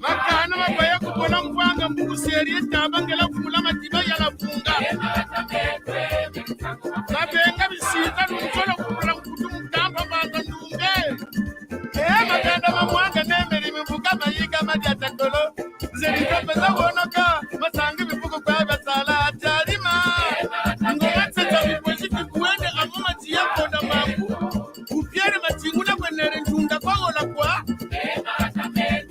Makana mabaya kubona mkwanga mbukuseri tabangela kumula matiba yala funga Mabenga bisiza n'umucolo kubura mkutu mutamba manga ndunge maganda mamwanga nemeri mivuga mayiga madiatakolo zerika peza wonoka masanga bivugo kwa basala atarima ngomateta bipozi kikuende amuma tiya konda mambu upiere matinguna kwenere njunda kwa ngola kwa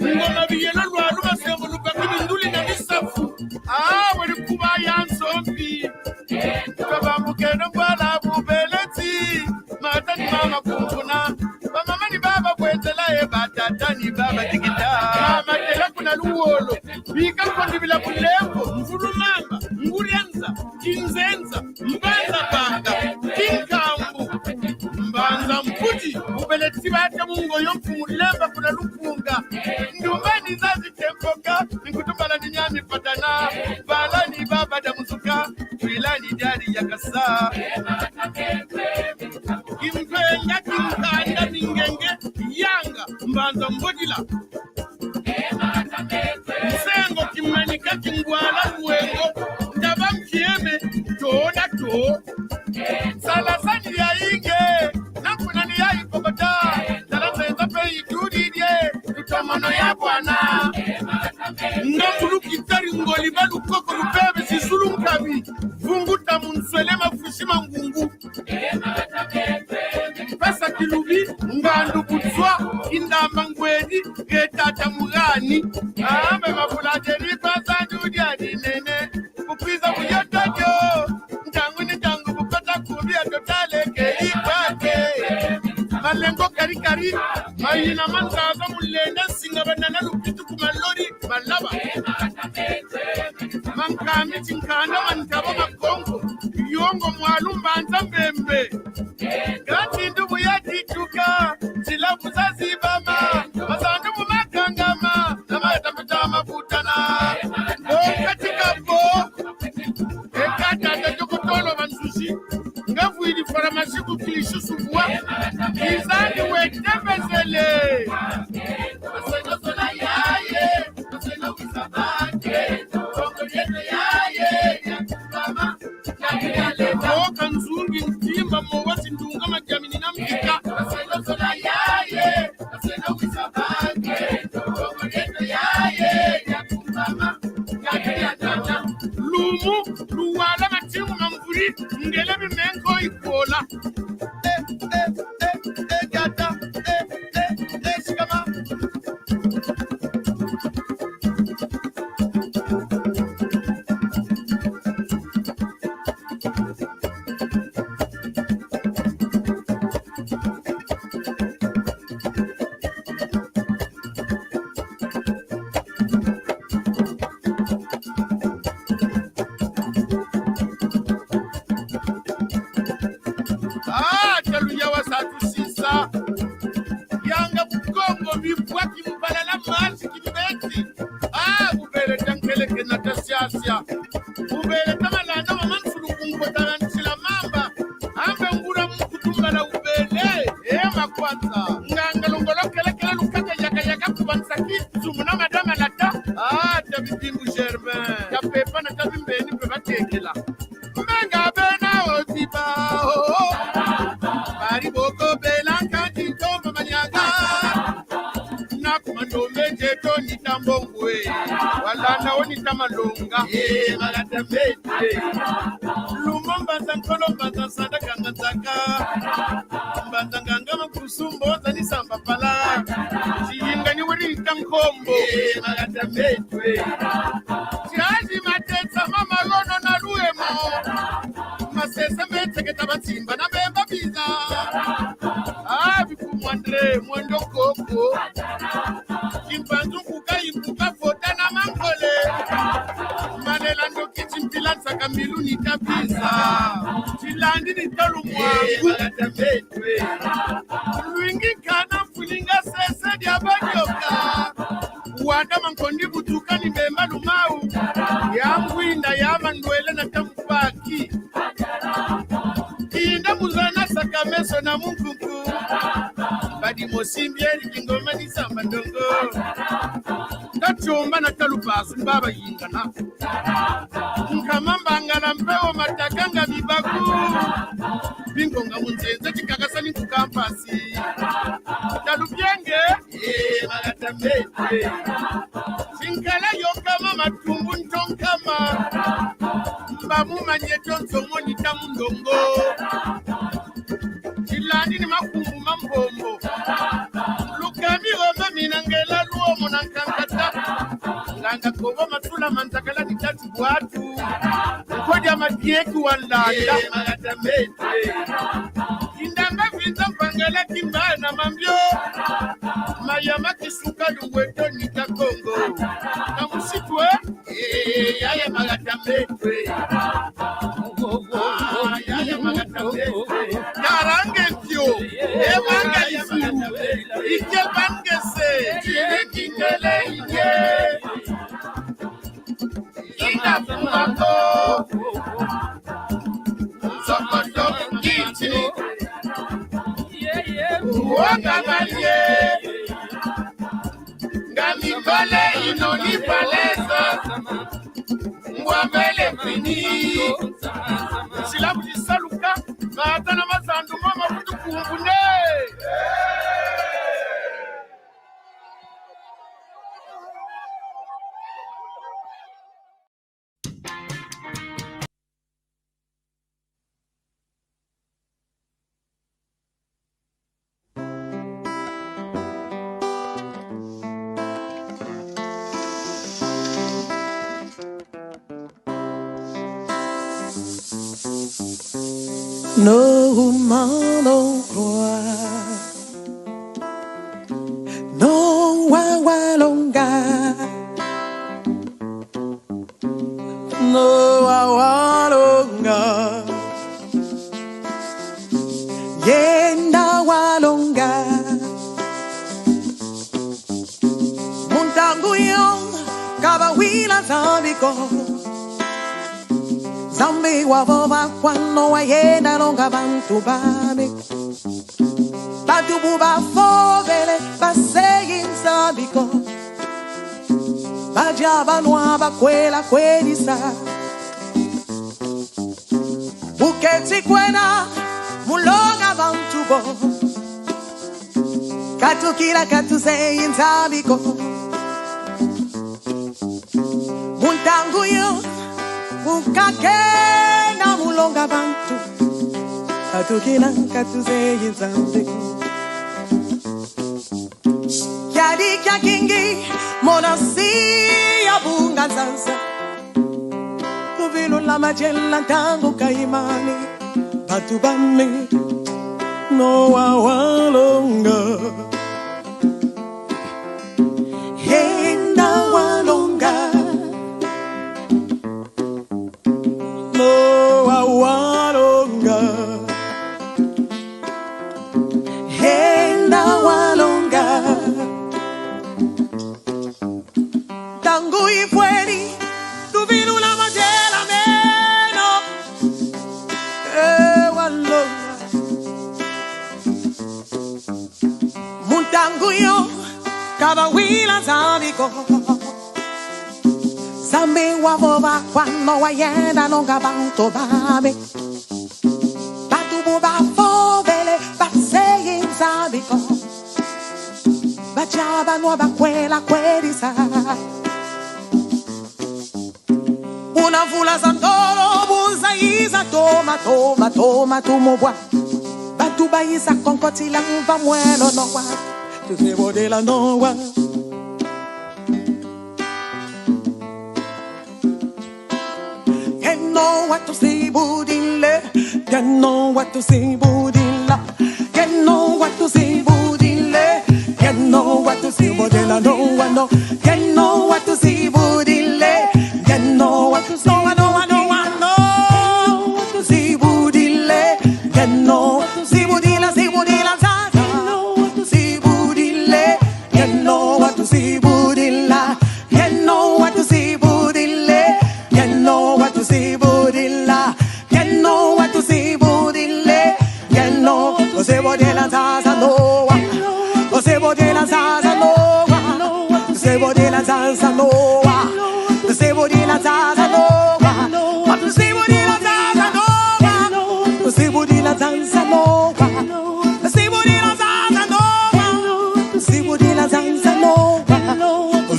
ngoma biyelo lwalu basembo lukakini nduli na misafu wali kuba yansombi kabambukeno mbala bubeleti matani mama kumbuna bamama ni baba kwetela batata ni baba tikita mama tela kuna luwolo bika kondibila kulembo mvulumamba ngurianza kinzenza mbanza banga kinkambu mbanza mputi ubeleti bata mungo yomfu mulemba kuna lufunga ndumbani zazi tempoka nikutumbala ni nyami patana bala ni baba da muzuka tuilani jari ya kasa kimpenga kimkanda ningenge yanga mbanza mbodila msengo kimanika kingwala uwengo ndaba mkieme toda to salasani ya inge nakunani ya ipokota salasenza pe itudidye tutamano ya bwana ngambulu kitari ngoli balu koko lupebe sisulu mkabi funguta munswelema fushima ngungu pesa kilubi ngandu kutswa indamba ngweni getata mugani ambe mafulajeri pasa judia dinene kukwiza kuyotojo ntanguni tangu bukota kubia totale keipake malengo kari mayina manzaza mulenda singa banana lupitu kumalori malaba mankami chinkanda mantaba makongo yongo mwalumbanza mbembe gati ndubu ya tituka zilabu za zibama masandu mumakangama nama yatafuta mafutana katika bo ekata tajokotolo bansushi ngavu ili faramasiku kilishu subwa izani wetebezele maseno sola yaye maseno wisabake kongo yeto yaye yakubama yakuyalewa nzungi ntimba mwasi ndunga majamini na mkika maseno sola yaye maseno wisabake kongo yeto yaye yakubama yakuyatata lumu luwala matimu na mvuri ngele bimengo ikola gata shikama talunya wasatu sisa yanga bukongo bifwa kimpalala masi kimbeti bubele tankele kenata siasia bubele tamalanda mamansulu kungotaranchila mamba ambe ngura mkutumbala ubele makwanza nganga longolokelekele lukaka yaka kubansaki zumuna madama lata tabibimbu germain tapepa na tabimbeni pebatekela mbenga bena otiba bari boko belanka tito manyaga na kumando meje to ni tambongwe wala na oni tamalonga malata mete lumomba zankolo mbaza sadaka ngataka mbaza nganga makusumbo zani samba pala ziyinga ni wuri tankombo malata mete jaji mateta mama lono na luemo masesa mete ketabatsimba na bemba biza bifu mwandre mwendo koko kimpanzu kuka ipuka fota na mangole manela ndo kichimpilansa kamilu ni tabiza chilandi ni talu mwangu luingi kana fulinga sese diabanyoka wanda mankondi butuka ni bemba lumau yamwinda yamandwele na tamupaki inda muzana sakameso na munkuku badi Mosimbieri kingoma ni samba ndongo Kachomba na kalupasi mbaba yingana Nkamambanga na mpeo matakanga mibaku Bingonga munzenze chikakasani kukampasi Kalupienge magatamete Chinkala yokama matumbu ntonkama Mbamu manyeto nsongoni tamundongo Chilani ni makumbu mambombo Lukami roma minangela luo munankangata Langa kobo matula mantakala ni tatu watu Kodi ya madieku walanda magatamete Indanga vinza mpangela kimbaya na mambio Mayama kisuka luweto nika Kongo Na musitwe Yaya magatamete Yaya magatamete Karange kyo Emanga isiru Ike bangese Chile ike Ina fumako Sokoto kiti Uwanga manye Ngami kole inoni palesa Mwamele fini Silabu jisaluka Maatana mazandu mama kutu kumbune No mano croix, no wawalonga, no wawalonga, yenda walonga, muntanguyon kabawila zabiko. Zambi wavova kwano wayenda longa bantu babe Batu buba fovele baseyi nzabiko Bajaba noa bakwela kwelisa Buketi kwena mulonga bantu bo Katukira katuseyi nzabiko Muntanguyo Ukakena mulonga bantu Katukina katuzeyi nzambe Kyali kya kingi Monasi ya bunga zanza Tuvilu la majela tango kaimani Batu bami No wawalonga Henda walonga No awalonga Henda walonga Tangu ifweni Tuvilu la majela meno Walonga Muntangu yo Kabawila zabiko Zambi wavova kwano wayenda longa bantu babe Batu buba fovele baseyi nzabiko Bajaba noa bakwela kwelisa Unavula zandoro bunza iza toma tumobwa Batu baisa konkoti la mva mwelo noa Tuzebo la noa know what to say, budilla. You know what to say, budilla. You know what to say, budilla. You know what to say, budilla. No one know. You know what to say, budilla. You know what to say. I know what to say, budilla. You know what to say, budilla. Say budilla, you know what to say, budilla. You know what to say, budilla. You know what to say, budilla. You know what to say, budilla. You know what to say, budilla. You know what to say, budilla. de la zaza noa, sebo de la zaza noa, sebo de la zaza noa, sebo de la zaza noa, sebo de la zaza noa, sebo de la zaza noa, sebo de la zaza noa,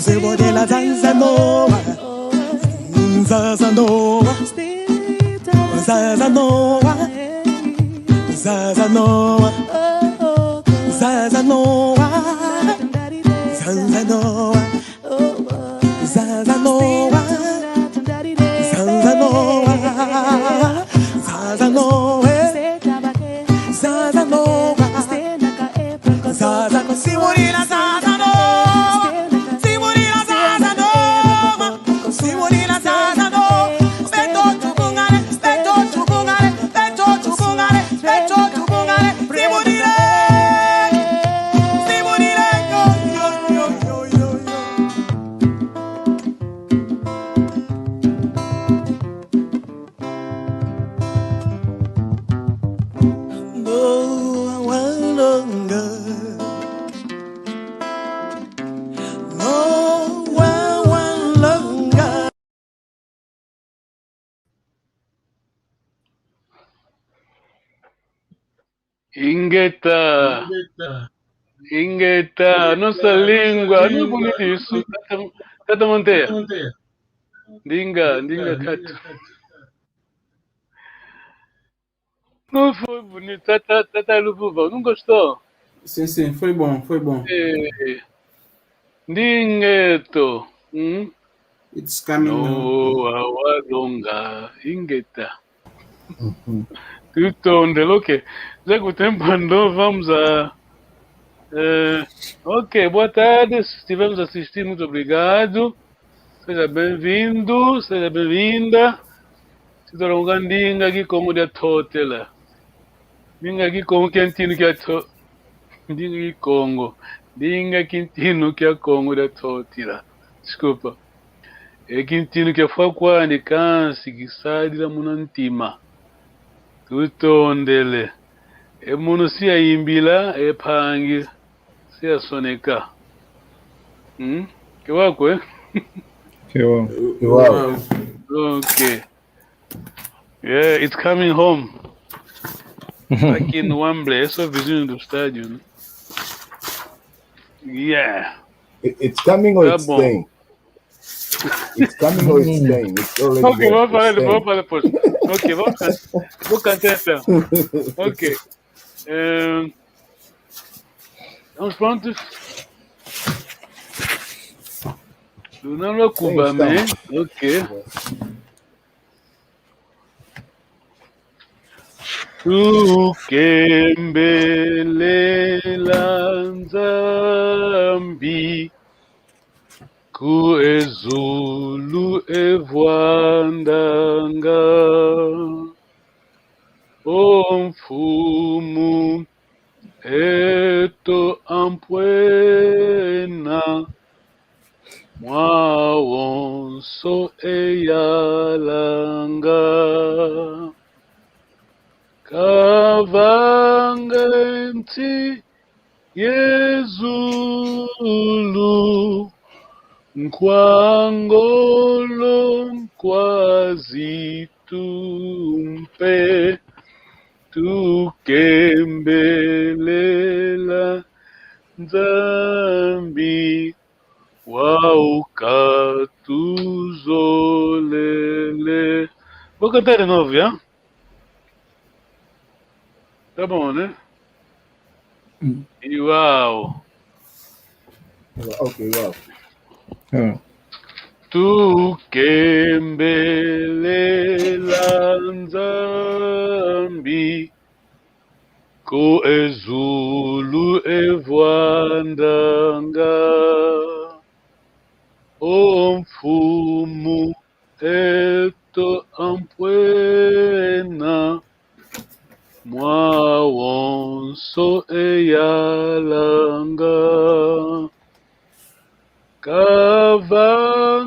sebo de la zaza noa, zaza noa, zaza noa, zaza noa, zaza noa, zaza noa, zaza noa, zaza noa, zaza noa, zaza noa, zaza noa, simulina zaza noa, simulina zaza noa, simulina zaza noa, beto chukungale, beto chukungale, beto chukungale, beto chukungale, simulina, simulina, yo yo yo yo yo. No, I want longer. No, I want longer. Ingeta, nossa língua, não é bonito isso. Tata Monteia, Dinga, Cato. Não foi bonito, Tata Lubuva, não gostou? Sim, foi bom. Dingueto, It's coming now. no, Awalonga, Ingeta. Tutonde, ok. Já que o tempo andou, vamos a. Ok, boa tarde. Se estivermos assistindo, muito obrigado. Seja bem-vindo, seja bem-vinda. Sidolonga ndinga gikongo dia totela. Ndinga gikongo kiantino kia to. Ndinga gikongo. Ndinga kintino kia kongo dia totila. Desculpa. Kintino kia fakwa ni kansi kisadila munantima. Tutondele. Munu siya imbila pangi siya soneka. Kiwako Wow. Okay. Yeah, it's coming home. Aqui no Wembley, é só vizinho do estádio, né? Yeah. It's coming or Tá it's bom. staying? It's coming or it's staying? It's already Ok, there. vamos falar It's depois. Ok, vou cantar então. Ok. Estamos prontos? Não é Cuba, man. Ok. Tukembelela Nzambi ku ezulu evwandanga omfumu eto ampwena mwawonso eyalanga Kavangenti Yezulu Nkwangolo Nkwazitumpe Tukembelela Nzambi Waukatuzolele. Vou cantar de novo, já? Tá bom, né? E uau! Okay, wow. Tukembelela Nzambi ko ezulu evwandanga omfumu eto ampwena mwawonso eyalanga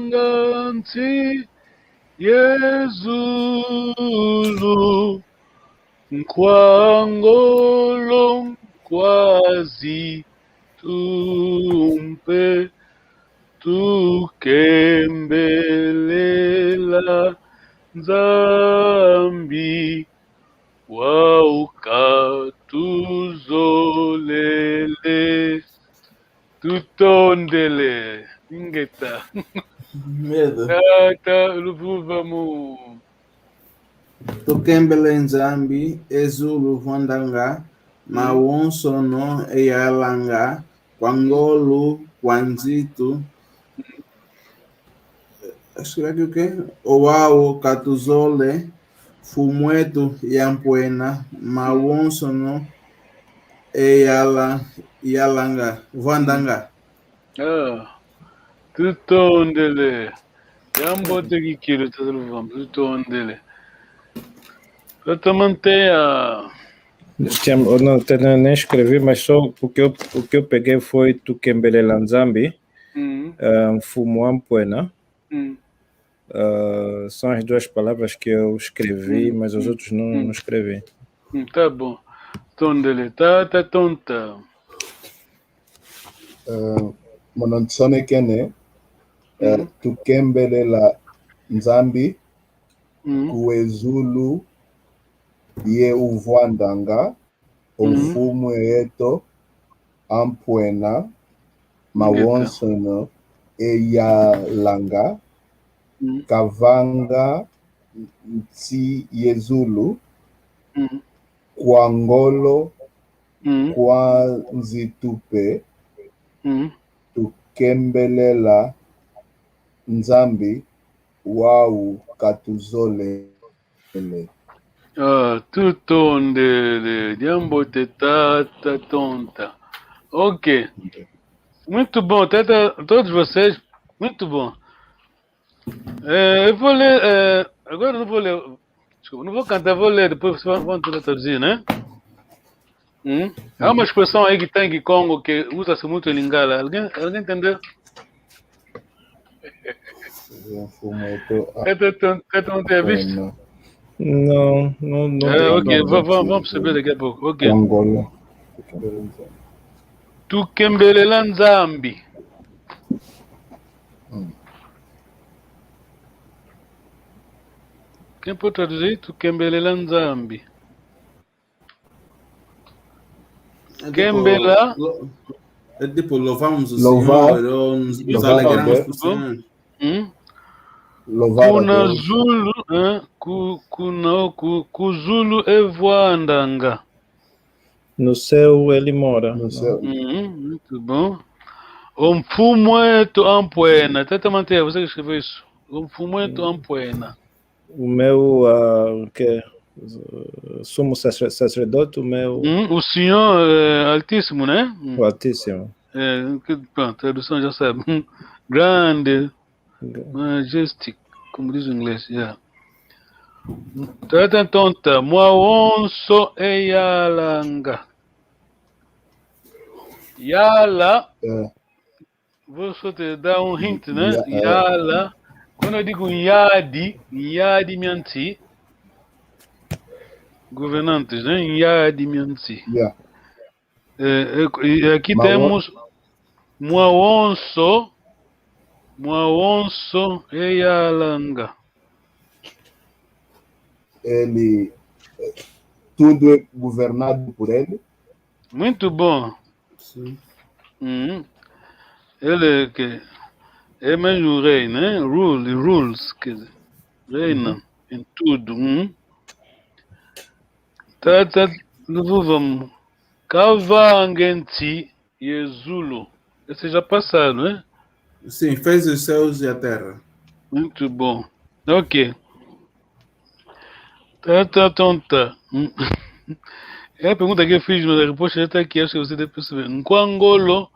Kavanganti Yezulu Nkwangolo Nkwazitumpe tumpe tukembelela Nzambi waukatuzolele tutondele ingeta Medo. tata luvuvamu Tukembele Nzambi, Ezulu Vandanga, Mawonsono Eyalanga, Kwangolu, Kwanzitu. Escreve o quê? Oau, Catuzole, Fumueto, Yampuena, Mawonsono Eyalanga, Vandanga. tutondele yambote kikilo tata luvuvamu tutondele tata mantenha Eu não, nem escrevi, mas só o que eu peguei foi Tukembelela Nzambi, Fumuampuena. São as duas palavras que eu escrevi, mas os outros não escrevi. Tá bom. Tondele, tá tonta. Monontsone kene, Tukembelela Nzambi, Kuezulu, Ye Uvwandanga, Ofumu Eto, Ampuena, Mawonsono, Eyalanga, Kavanga, Nti Yezulu, Kwangolo, Kwanzitupe, Tukembelela Nzambi, Wau Katuzole. Tutondele, diambote, tá tonta. Ok. Muito bom, todos vocês, muito bom. Eu vou ler, agora eu não vou ler, desculpa, não vou cantar, vou ler, depois vocês vão traduzir, né? Há uma expressão aí que tem em Congo que usa-se muito em Lingala. Alguém entendeu? Cada um tem visto? Não. Ok, vamos perceber daqui a pouco. Ok. Angola. Tukembelela Nzambi. Quem pode traduzir? Tukembelela Nzambi. Kembela. É tipo, louvamos o Louvar. Senhor, ou nos Louvar alegramos também. por Senhor. Louvar a Kuna Deus. Zulu, Kuzulu Evwandanga. No céu ele mora. No céu. Muito bom. Omfumueto Ampuena. Tenta manter, você que escreveu isso. Omfumueto Ampuena. O meu sumo sacerdote, o meu O Senhor é Altíssimo, né? o Altíssimo. Pronto, tradução já sabe. Grande, majestic, como diz o inglês, yeah. Tata tonta, Mwawonso Eyalanga. Yala, vou só te dar um hint, né? Yala, quando eu digo Yadi Mianti, governantes, né? Yadi Mianti. Yeah. Aqui temos Mwawonso Eyalanga. Ele, tudo é governado por ele. Muito bom. Sim. Ele que é mesmo o rei, né? Rules, quer dizer, reina em tudo. Vamos. Kavangenti Yezulu. Esse já passaram, né? Sim, fez os céus e a terra. Muito bom. Ok. Tá tonta. É a pergunta que eu fiz, mas a resposta já está aqui, acho que você deve perceber. Nkwangolo.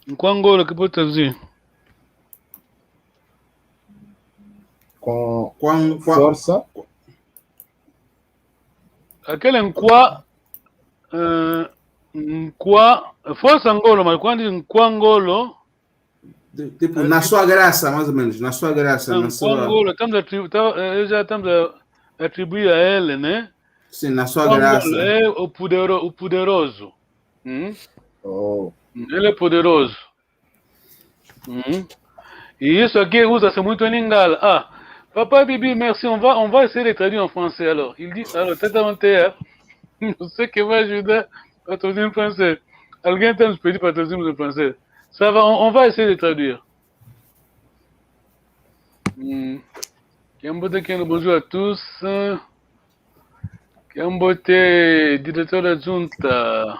Nkwangolo, que pode traduzir? Com força. Aquele Nkwa. Força Angolo, mas quando diz Nkwangolo. Tipo, na sua graça, mais ou menos. Na sua graça. Na sua... Nkwangolo, já estamos a atribuir a ele, né? Sim, na sua graça. Quangolo é o poderoso. Oh. Ele é poderoso. E isso aqui usa-se muito em Lingala. Ah, Papa Bibi, merci, on va essayer de traduire en français alors. Il dit, alors, tête je sais que va ajudar à traduire en français. Alguém tem nos pedido para traduzirmos em français. Ça va, on va essayer de traduire. Quem aqui no bonjour à tous. Quem bote diretor adjunta.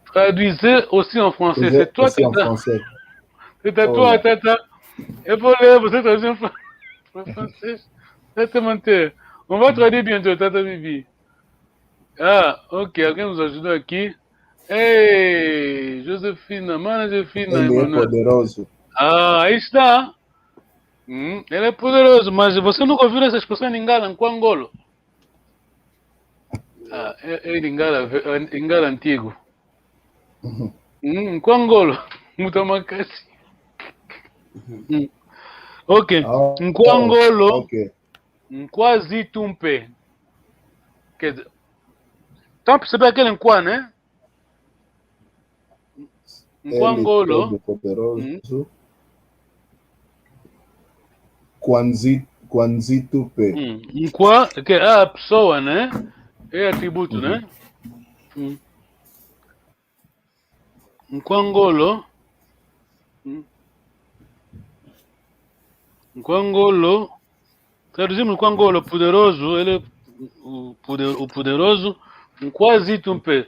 Traduisez aussi en français. C'est toi qui en français. C'est à toi, Tata. Et pour vous traduire en français. Tata Monté. On va traduire bientôt, Tata Bibi. Ah, ok, alguém nos ajudou aqui. Ei, Josefina, mana Josefina. Ele é poderoso. Ah, aí está. Ele é poderoso, mas você nunca ouviu essa expressão em Ngala, em Quangolo? Ah, é em Ngala antigo. Em Quangolo, Mutamacasi. Ok, em Quangolo, Ok. quase tumpe. Quer dizer, então percebeu aquele em Quan, né? Em Quangolo. Ele é poderoso. Quanzito P. Em Qua, que é a pessoa, né? É atributo, né? Em Quangolo. Em Quangolo. Traduzimos Quangolo, poderoso, ele é o poderoso. Um quasito um pé.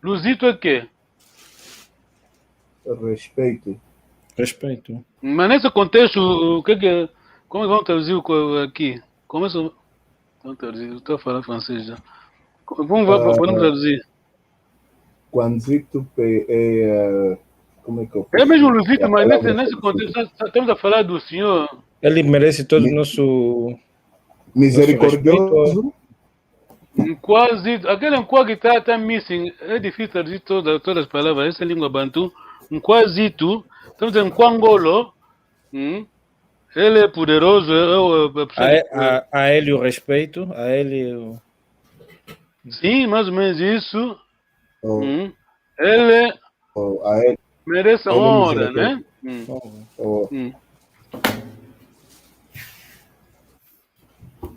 Luzito é quê? Respeito. Respeito. Mas nesse contexto, o que é? Como vão traduzir aqui? Como vão traduzir? Eu estou a falar francês já. Podemos traduzir. Quanzito P é. Como é que eu posso É mesmo Luzito, mas nesse contexto, estamos a falar do senhor. Ele merece todo o nosso. Misericordioso. Quase, aquele que está missing, é difícil traduzir todas as palavras, essa é a língua bantu. Quase tu, estamos em Quangolo, ele é poderoso, a ele o respeito, a ele o... Sim, mais ou menos isso. Ele merece honra, né?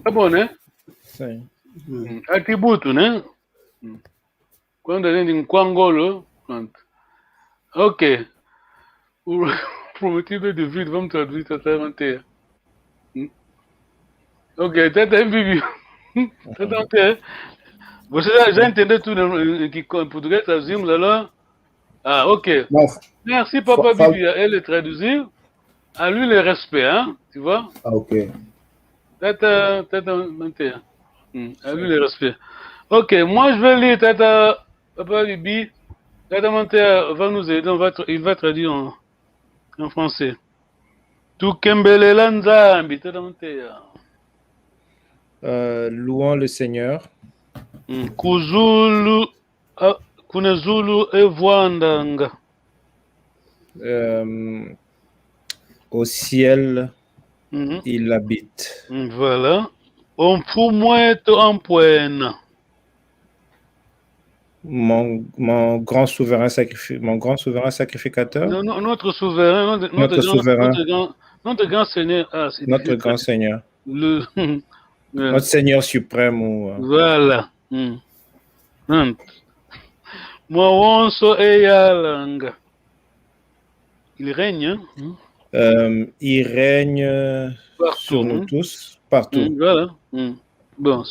Tá bom, né? Sim. Atributo, né? Quando a gente em Quangolo, pronto. Ok. O prometido de vida, vamos traduzir Tata Manteia. Ok, Tata Bibi. Tata Manteia. Você já entendeu tudo que em português traduzimos alors? Ah, ok. Merci, Papa Bibi. Elle traduit. À lui le respect, hein? Tu vois? Ah, ok. Tata Manteia. À lui le respect. Ok, moi je vais lire Tata Papa Bibi. Tata Manteia va nous aider, il va traduire en français. Tukembelela Nzambi, Tata Manteia. Louons le Seigneur. Kuzulu, Kunezulu Evwandanga. Au ciel, il habite. Voilà. On fumouette en poêne. Mon grand souverain sacrificateur. Non, notre souverain, notre grand Seigneur. Ah, notre grand Seigneur. Notre Seigneur suprême. Voilà. Mwawonso eyalanga. Il règne. Il règne partout, sur nous tous, partout. Voilà. Bon,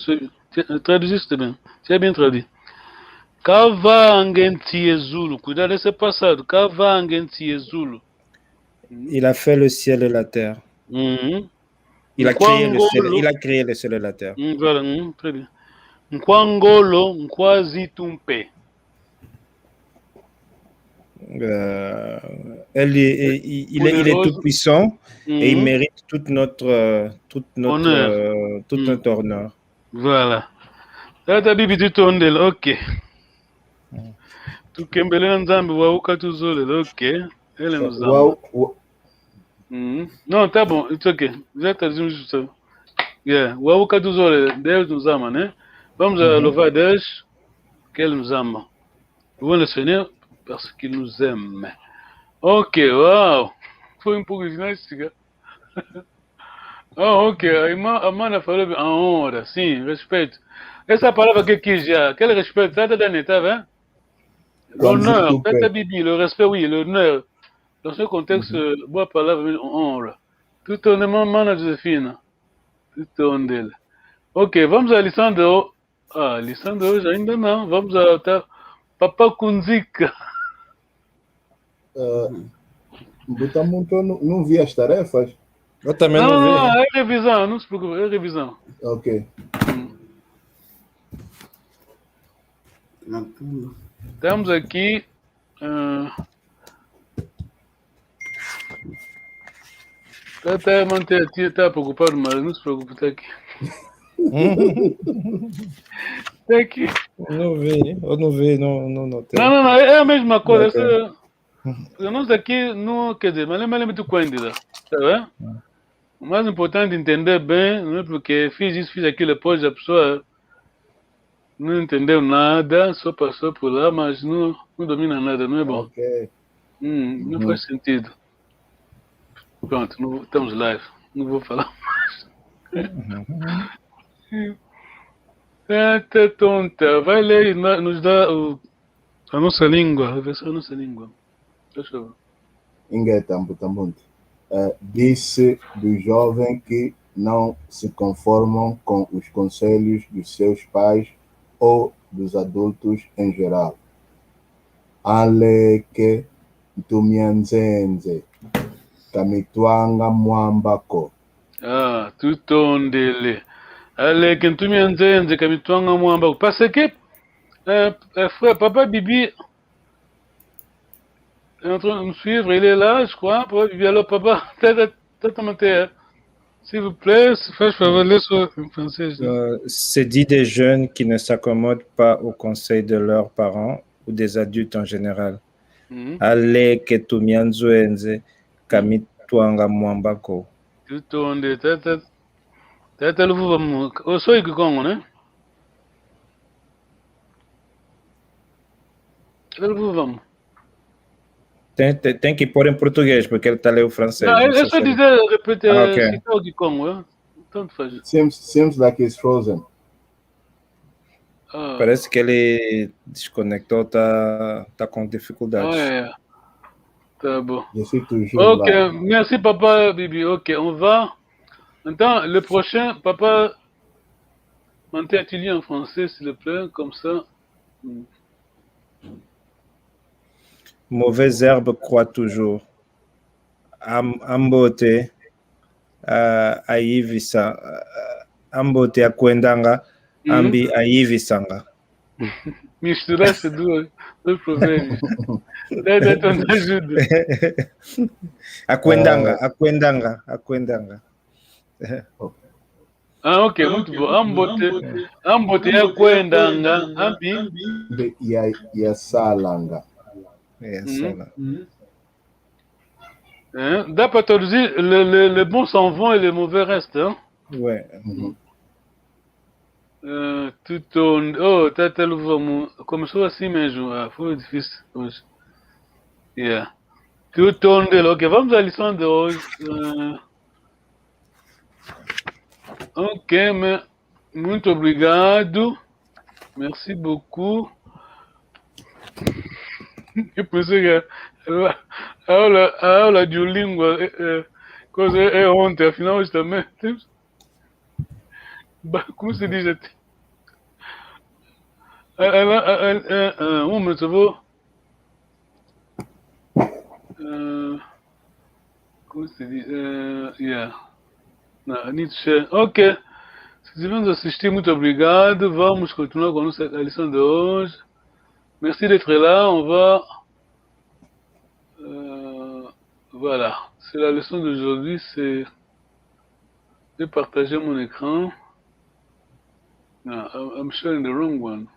traduis, c'était bien. Tu as bien traduit. Zulu. Laissez pas ça. Zulu. Il a fait le ciel et la terre. Il a créé le ciel et la terre. Voilà, très bien. Nkwangolo, Nkwazitumpe. Il est tout puissant et il mérite toute notre honneur. Voilà. Tata Bibi tutondel, ok. Tukembele Nzambi wauka tuzole, ok. Elle nous a. Non, t'as bon, it's ok. Vous êtes juste ça. Yeah. Wawu Kaduzole, Deus nos ama, né? Vamos a louvar a Deus, que Ele nos ama. Louvons le Seigneur parce qu'il nous aime. Ok, uau! Foi pouco ginástica. Ah, ok. A mana falou a honra, sim, respeito. Essa palavra que quis já, aquele respeito, tá dando, tá vendo? L'honneur, tá Bibi, le respect, oui, l'honneur. Dans ce contexte, boa palavra, honra. Tout on est mana Josefina. Tout on dele. Ok, vamos a lição de hoje. Ah, lição de hoje ainda não. Vamos a Papa Kunzika. Butamuntu não vi as tarefas. Eu também Não, não vi. não, é revisão, não se preocupe, é revisão. Ok. Estamos aqui. Tá manter a tia, tá preocupado, mas não se preocupe, tá aqui. Tá aqui. Eu não vi, não notei. Não, é a mesma coisa. Nós aqui, não, quer dizer, mas lembra do Quendida, tá vendo? O mais importante é entender bem, não é porque fiz isso, fiz aquilo, depois a pessoa não entendeu nada, só passou por lá, mas não domina nada, não é bom. Ok. Não faz sentido. Pronto, não, estamos live, não vou falar mais. Tá tonta, vai ler e nos dá a nossa língua, a versão da nossa língua. Deixa eu ver. Ingueta, Butamuntu. Disse do jovem que não se conformam com os conselhos dos seus pais ou dos adultos em geral. Aleke tumianzenze kamitwanga mwambako. Ah, tutondele. Ale kentumia nzenze kamitwanga mwambako. Parce que frère, papa Bibi est en train de me suivre, il est là, je crois. Papa Bibi, alors papa, s'il vous plaît, fais favor, laisse en français. C'est dit des jeunes qui ne s'accommodent pas aux conseils de leurs parents ou des adultes en général. Ale ketumianzenze kamitwanga mwambako. Tutonde, tata luvuva mu. Osoi kikongo, né? Tata luvuva mu. Tem que pôr em português, porque ele está lendo francês. Não, eu só dizer, repetir, okay. citar o Kikongo, né? Tanto faz. Seems like he's frozen. Parece que ele desconectou, tá com dificuldades. É. Tá bon. Je suis toujours ok, là. merci papa Bibi. Ok, on va. Maintenant, le prochain, papa, montez atelier en français, s'il vous plaît, comme ça. Mauvaise herbe croît toujours. Ambote, aivisa. Ambote akwendanga, ambi aivisanga. Misturar ces deux problèmes. Dá ton ajuda. Akwendanga. Ah, ok, muito bom. Ambote akwendanga, ambi. Yasalanga. Dá para traduire, les bons s'en vont et les mauvais restent. Hein? Ouais. Oh, tata luva começou assim mesmo. Foi difícil hoje. Yeah. Tutondele. Ok, vamos à lição de hoje. Ok, mais muito obrigado. Merci beaucoup. Eu pensei que a aula de língua coisa é ontem, afinal hoje também temos. Como se diz até? Um momento, eu vou. Como se diz? Yeah. Não, Nietzsche. Ok. Se tivemos assistir, muito obrigado. Vamos continuar com a lição de hoje. Merci d'être là. On va. Voilà. C'est la leçon d'aujourd'hui. C'est de partager mon écran. No, I'm showing the wrong one.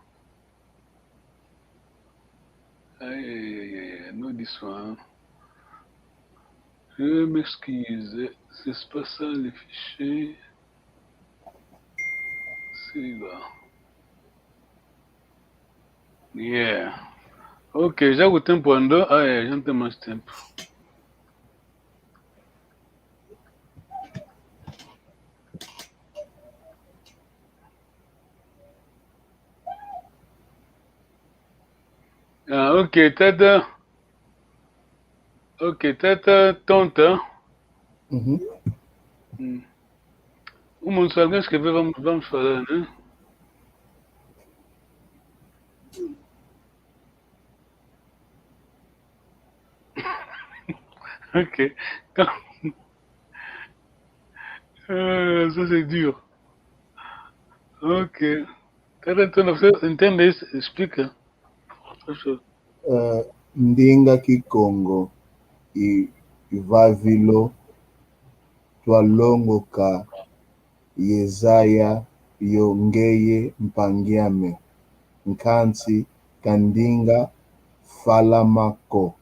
Not this one. Je m'excuse. C'est pas ça les fichiers. Siga. Yeah. Ok, já o tempo andou. Ah, é, já não tem mais tempo. Ah, ok, Tata. Ok, Tata tonta. O mundo se alguém escrever, vamos falar, né? Ok. Então, ça c'est dur. Ok. Tata tonta, você entende isso? Explica. Ndinga Kikongo e Vavilo Twalongoka Yezaya Yongeye Mpangiame Nkansi Kandinga Falamako.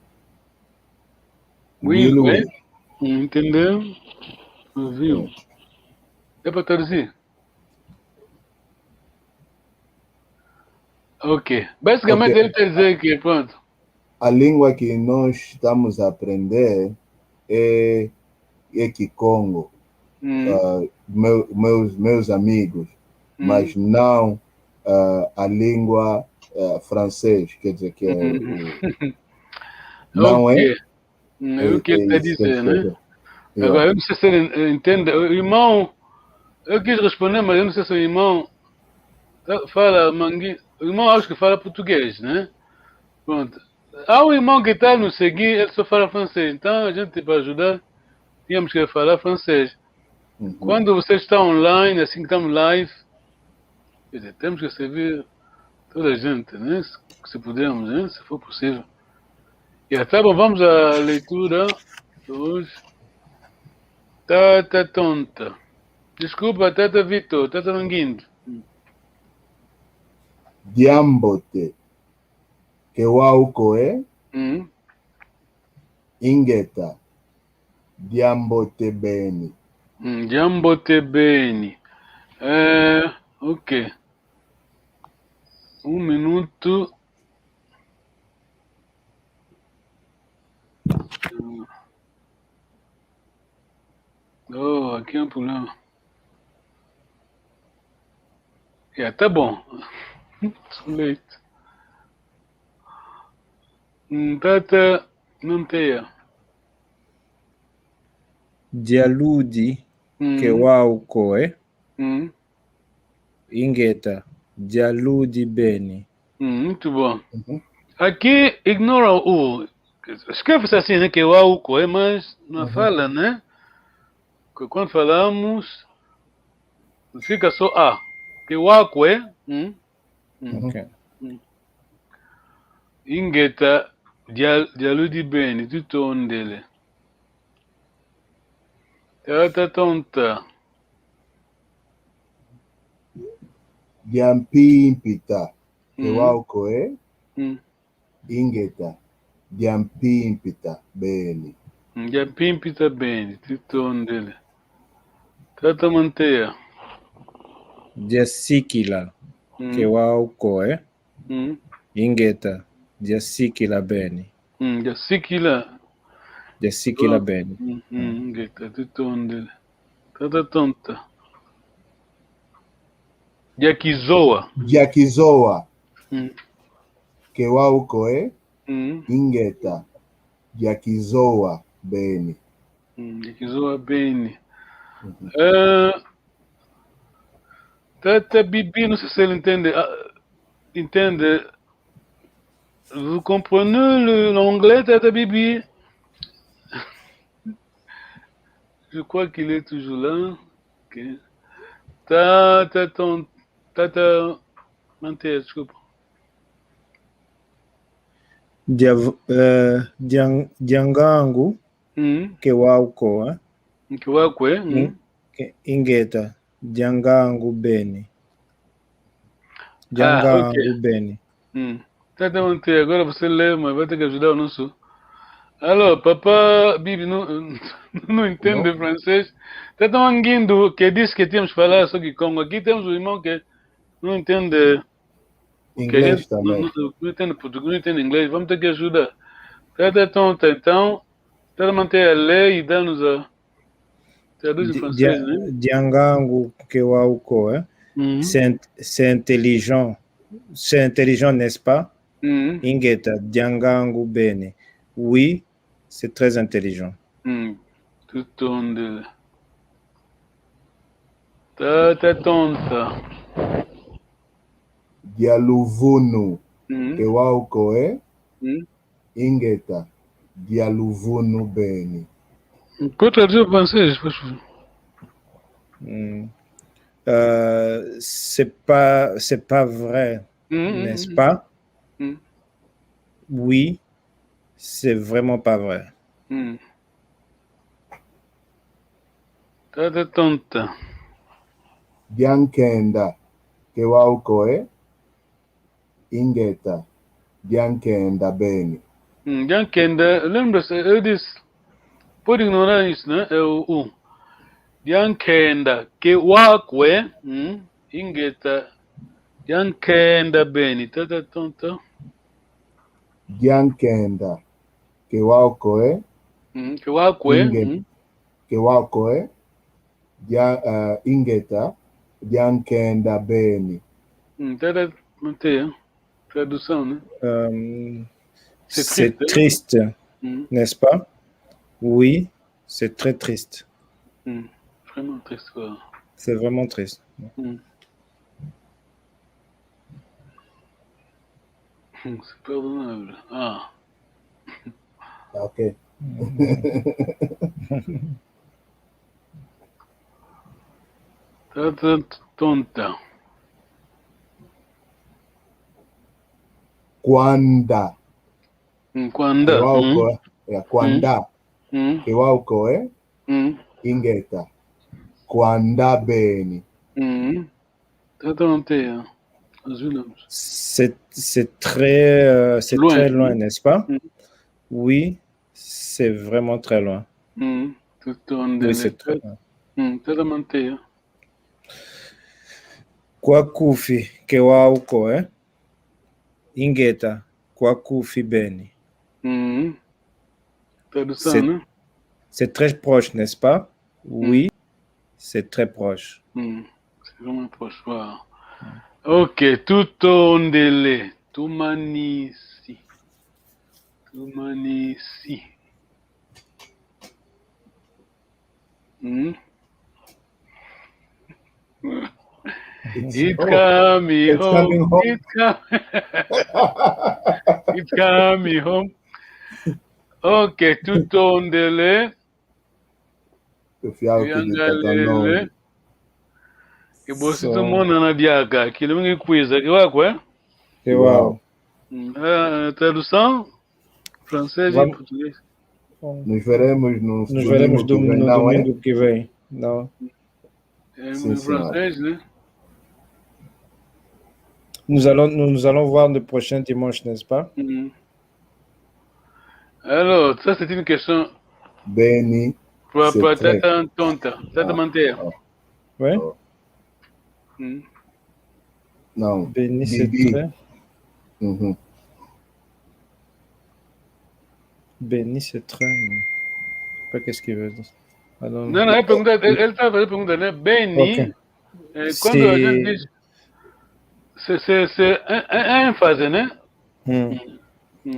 Oui, Will oui. Entendeu? Viu? É para traduzir? Ok. Basicamente Ok. ele quer dizer que, pronto. A língua que nós estamos a aprender é Kikongo. Meus amigos, mas não a língua francês, quer dizer que é não Ok. é, É o que ele está isso que ele dizendo, né? escreveu. Agora, eu não sei se ele entende. O irmão, eu quis responder, mas eu não sei se o irmão fala mangue. O irmão acho que fala português, né? Pronto. Há um irmão que está nos seguir, ele só fala francês. Então, a gente, para ajudar, tínhamos que falar francês. Quando você está online, assim que estamos live, quer dizer, temos que servir toda a gente, né? Se pudermos, né? Se for possível. E tá bom, vamos à leitura de hoje. Tata tonta. Desculpa, Tata Vitor, Tata Manguindo. Diambote, Kewaukoe, Ingeta, Diambote Beni. Diambote bene. Ok. Um minuto. Oh, aqui é um problema. Tá bom. Leite. Tata Nanteia. Dialudi Kewaukoe. Ingeta. Dialudi Beni. Muito bom. Aqui ignora o. Escreve-se assim, né? Que é o auco, mas não fala, né? Porque quando falamos, fica só A. Que o auco é. Ok. Ingeta dialudi bene, tutto ondele. Tata tonta. Diampimpita, Kewaukoe, Ingeta, Diampimpita Beni. Diampimpita bene, tutto ondele. Tata manteia. Diasikila Kewaukoe. Ingeta. Diasikila Beni. Diasikila. Diasikila Beni. Ingeta, tutto ondele. Tata tonta. Diakizoa. Diakizoa, Kewaukoe, Ingeta, Diakizoa Beni. Diakizoa bene. Tata Bibi, não sei se ele entende. Entende. Vous comprenez l'anglais, Tata Bibi? Je crois qu'il est toujours là. Okay. Tata Manteia, desculpa. Diangangu Kewaukoe. Kiwakwe. Ingeta. Diangangu Beni. Diangangu Beni. Tata Manteia, agora você lê, mas vai ter que ajudar o nosso. Alors, Papa Bibi não entende francês. Tata Manguindo, que disse que tínhamos que falar sobre Congo. Aqui temos o irmão que não entende Inglês também. não entende português, não entende inglês, vamos ter que ajudar. Tá tonta, então, tenta manter a lei e dá-nos a traduz em francês, né? Diangangu Kewauko, hein? C'est intelligent. C'est intelligent, n'est-ce pas? Ingeta, Diangangu Bene. Oui, c'est très intelligent. Tutto onde. Tá tonta. Dialuvunu Kewauko, Ingeta, Dialuvunu Bene. Pode traduzir em francês, por favor. C'est pas vrai, n'est-ce pas? Oui, c'est vraiment pas vrai. Tá tonta. Diankenda Kewauko, Ingeta, Diankenda Bene. Diankenda, lembra-se, eu disse, pode ignorar isso, né? É o U. Diankenda, que wakwe, ingeta, Diankenda Bene, tá tonta. Diankenda Kewauko, Que wakwe, Kewauko, Ingeta, Diankenda Bene. Tá manter, tradução, né? C'est triste, n'est-ce pas? Oui, c'est très triste. Vraiment triste, quoi. C'est vraiment triste. C'est pardonnable. Ah. Ok. Tá tonta. Kwanda. Quando? Kewauko, Kwanda. Kewauko, Ingeta, Kwanda Bene. Tá tonta. Ajuda-nos. C'est très loin, n'est-ce pas? Oui, c'est vraiment très loin. Oui, c'est très loin. Tá manter. Kwakufi Kewauko, Ingeta, Kwakufi Bene. Tradução, né? C'est très proche, n'est-ce pas? Oui, c'est très proche. C'est vraiment proche. Wow. Ok, tutto ondele. Tumanisi. Tumanisi. It's coming home. It's coming home. Ok, tutto ondele. Yangalele. E você tomando na diaga, aquilo é coisa, que é quoi? Wow. Tradução francês e português. Nos veremos no domingo que vem. Não. É em francês, né? Nous allons voir le prochain dimanche, n'est-ce pas? Alors, ça c'est une question. Beni. Pour tête tonta, tête manter. Oui. Non. Beni, c'est très. Beni, c'est très. Je sais pas qu'est-ce qu'il veut dire. Alors... Non, elle t'a répondu, né? Beni. Quando a gente diz. C'est ênphase, né?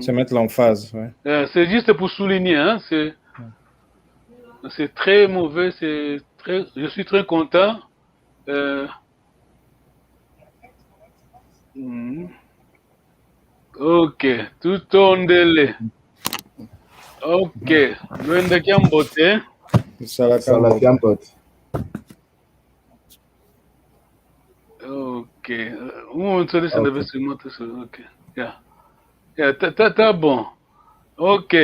C'est mettre l'emphase, ouais. C'est juste pour souligner, hein? C'est très mauvais, je suis très content. Ok, tout ondele. Ok, Luenda Kiambote. Salakiambote. Ok, solution de vestimenta. Ok, tá bom. Ok,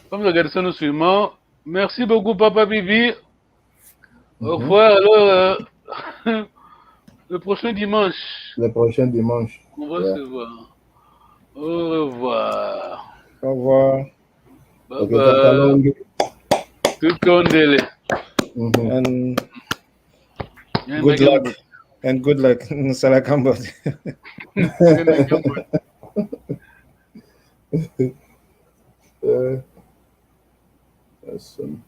vamos agradecer no suivant. Merci beaucoup, Papa Bibi. Au revoir. Alors, le prochain dimanche. Le prochain dimanche. On va se voir. Au revoir. Au revoir. Bye bye. Tout condélé. And good luck. And good luck. Nusala Cambodia. Awesome.